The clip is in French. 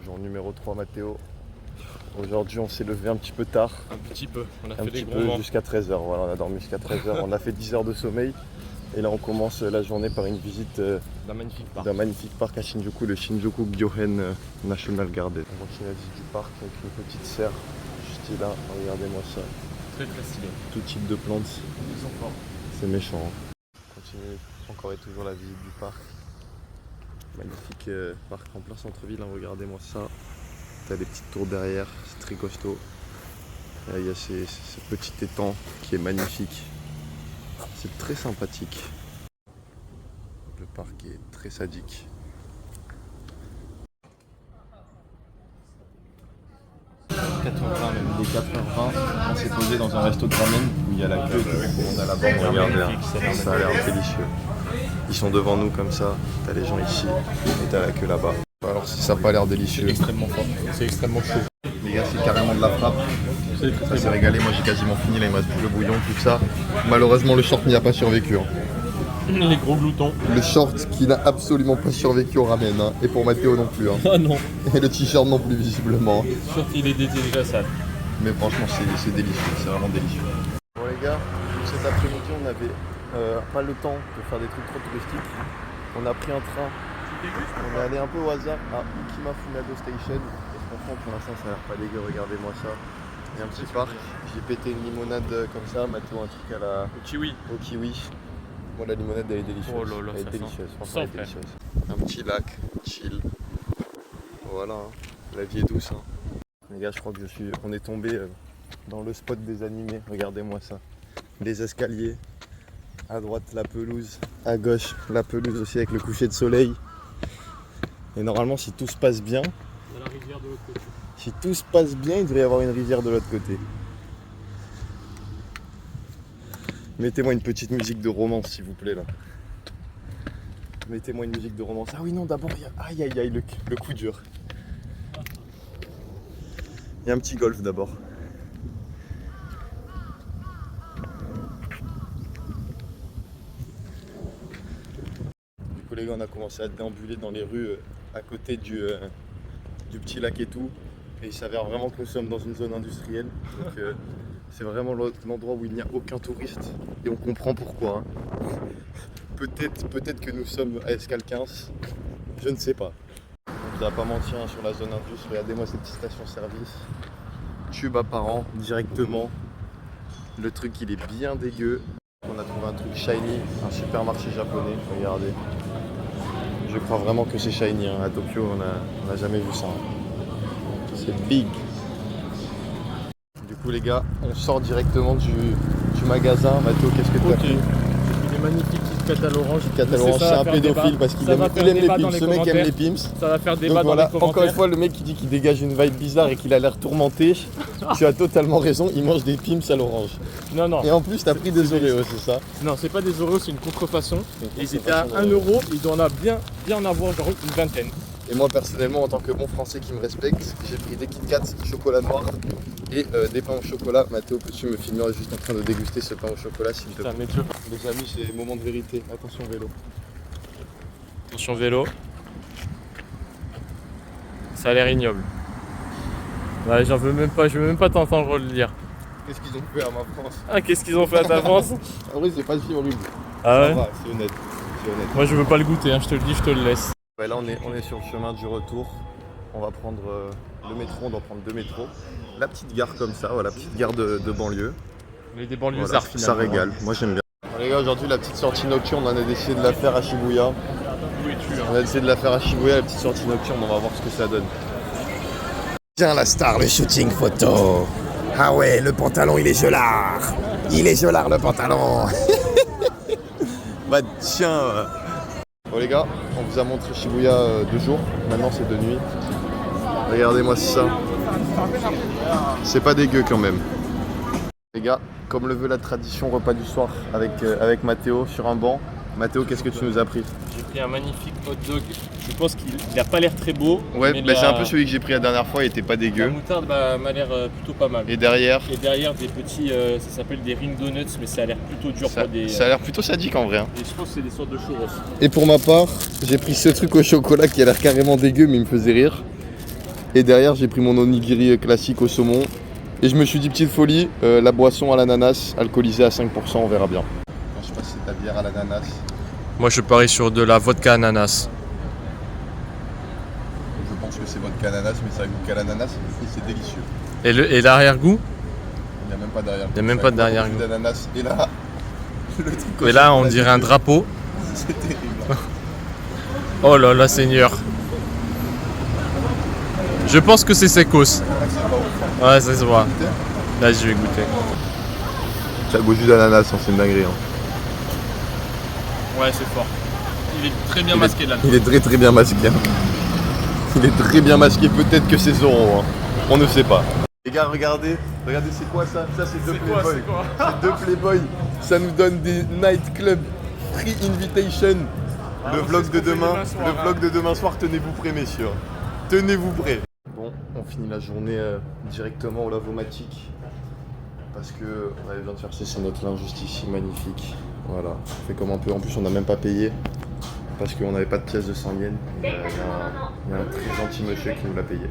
Jour numéro 3, Mathéo. Aujourd'hui, on s'est levé un petit peu tard. Un petit peu, on a Un fait des petit gros peu, vents. jusqu'à 13h. Voilà, on a dormi jusqu'à 13h. On a fait 10 heures de sommeil. Et là, on commence la journée par une visite D'un magnifique parc. d'un magnifique parc à Shinjuku, le Shinjuku Gyoen National Garden. On continue la visite du parc avec une petite serre juste là. Regardez-moi ça. Très très stylé. Tout type de plantes. Ils sont forts. C'est méchant. Hein. On continue encore et toujours la visite du parc. Magnifique parc en plein centre-ville. Hein. Regardez-moi ça. T'as des petites tours derrière. C'est très costaud. Et il y a ce petit étang qui est magnifique. C'est très sympathique. Le parc est très sadique. Même il est 4h20, on s'est posé dans un resto de ramen où il y a la queue, on a la bande, regardez, ça a l'air délicieux. Ils sont devant nous comme ça, t'as les gens ici et t'as la queue là-bas. Alors si ça n'a pas l'air délicieux, C'est extrêmement fort, c'est extrêmement chaud. les gars c'est carrément de la frappe. Ça s'est régalé, moi j'ai quasiment fini, là il me reste plus le bouillon, tout ça. Malheureusement le short n'y a pas survécu. Hein. Les gros gloutons. Le short qui n'a absolument pas survécu au ramen, hein. Et pour Mathéo non plus. Hein. Ah non, Et le t-shirt non plus visiblement. sauf qu'il est déjà sale. Mais franchement c'est délicieux, c'est vraiment délicieux. Bon les gars, cet après-midi on avait pas le temps de faire des trucs trop touristiques. On a pris un train, on est allé un peu au hasard à Ukima Funado Station. Et franchement pour l'instant ça a l'air pas dégueu, regardez-moi ça. Il y a un petit parc, j'ai pété une limonade comme ça, Mathéo un truc à la... Au kiwi. au kiwi. Bon, la limonade elle est délicieuse. Oh là là, elle est ça délicieuse, sent. franchement elle est Sans délicieuse. Un petit lac, chill. Voilà, hein. La vie est douce. Hein. Les gars, je crois que on est tombé dans le spot des animés. Regardez-moi ça. Les escaliers. À droite la pelouse. À gauche la pelouse aussi avec le coucher de soleil. Et normalement, si tout se passe bien, Il y a la rivière de l'autre côté. si tout se passe bien, il devrait y avoir une rivière de l'autre côté. Mettez-moi une petite musique de romance s'il vous plaît là. Mettez-moi une musique de romance. Ah oui non d'abord il y a... Aïe aïe aïe le coup dur. Il y a un petit golf d'abord. Du coup les gars on a commencé à déambuler dans les rues à côté du petit lac et tout. Et il s'avère vraiment que nous sommes dans une zone industrielle. Donc c'est vraiment l'endroit où il n'y a aucun touriste. Et on comprend pourquoi. Hein. Peut-être que nous sommes à Escale 15. Je ne sais pas. On vous a pas menti hein, sur la zone indus. Regardez-moi cette petite station-service. Tube apparent directement. Le truc il est bien dégueu. On a trouvé un truc shiny, un supermarché japonais. Regardez. Je crois vraiment que c'est shiny. Hein. À Tokyo on n'a jamais vu ça. Hein. C'est big. Du coup les gars, on sort directement du magasin. Mathéo, qu'est-ce que tu as pris? Il est magnifique, Kit Kat à l'orange. Kit Kat à l'orange, c'est un pédophile parce qu'il aime les pimps. Ce mec aime les pimps. Ça va faire débat Donc dans voilà, les commentaires. encore une fois, le mec qui dit qu'il dégage une vibe bizarre et qu'il a l'air tourmenté, tu as totalement raison, il mange des pimps à l'orange. Non, non. Et en plus, t'as pris des Oreos, c'est ça? Non, c'est pas des Oreos, c'est une contrefaçon. Une Et ils étaient à contrefaçon 1 euro, il doit en bien en avoir genre une vingtaine. Et moi, personnellement, en tant que bon français qui me respecte, j'ai pris des Kit Kat chocolat noir et des pains au chocolat. Mathéo, peux-tu me filmer juste en train de déguster ce pain au chocolat, s'il te plaît? Putain, mais Dieu. Les amis, c'est le moment de vérité. Attention vélo. Attention vélo. Ça a l'air ignoble. Ouais, je veux même pas t'entendre le dire. Qu'est-ce qu'ils ont fait à ma France? Ah, qu'est-ce qu'ils ont fait à ta France? En vrai, c'est pas si horrible. Ah Ça ouais? va, c'est honnête. C'est honnête. Moi je veux pas le goûter, hein, je te le dis, je te le laisse. Ouais, là on est sur le chemin du retour. On va prendre le métro, on doit prendre 2 métros. La petite gare comme ça, voilà, petite gare de banlieue. Mais des banlieusards Voilà, finalement. ça régale, moi j'aime bien. Bon, les gars, aujourd'hui la petite sortie nocturne, on a décidé de la faire à Shibuya. On a décidé de la faire à Shibuya, la petite sortie nocturne, on va voir ce que ça donne. Tiens la star, le shooting photo. Ah ouais, le pantalon il est gelard. Il est gelard le pantalon. Bah tiens Bon les gars, on vous a montré Shibuya de jour, maintenant c'est de nuit. Regardez-moi ça. C'est pas dégueu quand même. Les gars, comme le veut la tradition, repas du soir avec Mathéo sur un banc. Mathéo, qu'est-ce que tu nous as pris? J'ai pris un magnifique hot dog. Je pense qu'il n'a pas l'air très beau. Ouais, mais bah, c'est un peu celui que j'ai pris la dernière fois, il était pas La dégueu. moutarde m'a l'air plutôt pas mal. Et derrière, Et derrière des petits, ça s'appelle des ring donuts, mais ça a l'air plutôt dur ça, pour des. ça a l'air plutôt sadique en vrai. Hein. Et je pense que c'est des sortes de churros. Et pour ma part, j'ai pris ce truc au chocolat qui a l'air carrément dégueu mais il me faisait rire. Et derrière, j'ai pris mon onigiri classique au saumon. Et je me suis dit, petite folie, la boisson à l'ananas, alcoolisée à 5%, on verra bien. Je sais pas si c'est ta bière à l'ananas. Moi je parie sur de la vodka ananas. Je pense que c'est vodka ananas, mais ça a goût qu'à l'ananas et c'est délicieux. Et l'arrière-goût? Il n'y a même pas d'arrière-goût. Il n'y a même pas d'arrière-goût. d'ananas. Et là, le truc Et là on dirait un drapeau. C'est terrible. Oh là là Seigneur. Je pense que c'est Secos. Ouais, ça se voit. Là je vais goûter. Ça goût jus d'ananas, c'est une dinguerie. Ouais, c'est fort. Il est très bien masqué là. Il est très très bien masqué. Il est très bien masqué, peut-être que c'est Zoro. On ne sait pas. Les gars, regardez c'est quoi ça? Ça c'est deux Playboy. C'est deux Playboy. Ça nous donne des nightclubs free invitation. Le vlog de demain soir, tenez-vous prêts messieurs. Tenez-vous prêts. Bon, on finit la journée directement au Lavomatic. Parce que on avait besoin de faire sécher notre linge juste ici, magnifique. Voilà, on fait comme on peut. En plus, on n'a même pas payé parce qu'on n'avait pas de pièces de 100 yens. Il y a un très gentil monsieur qui nous l'a payé.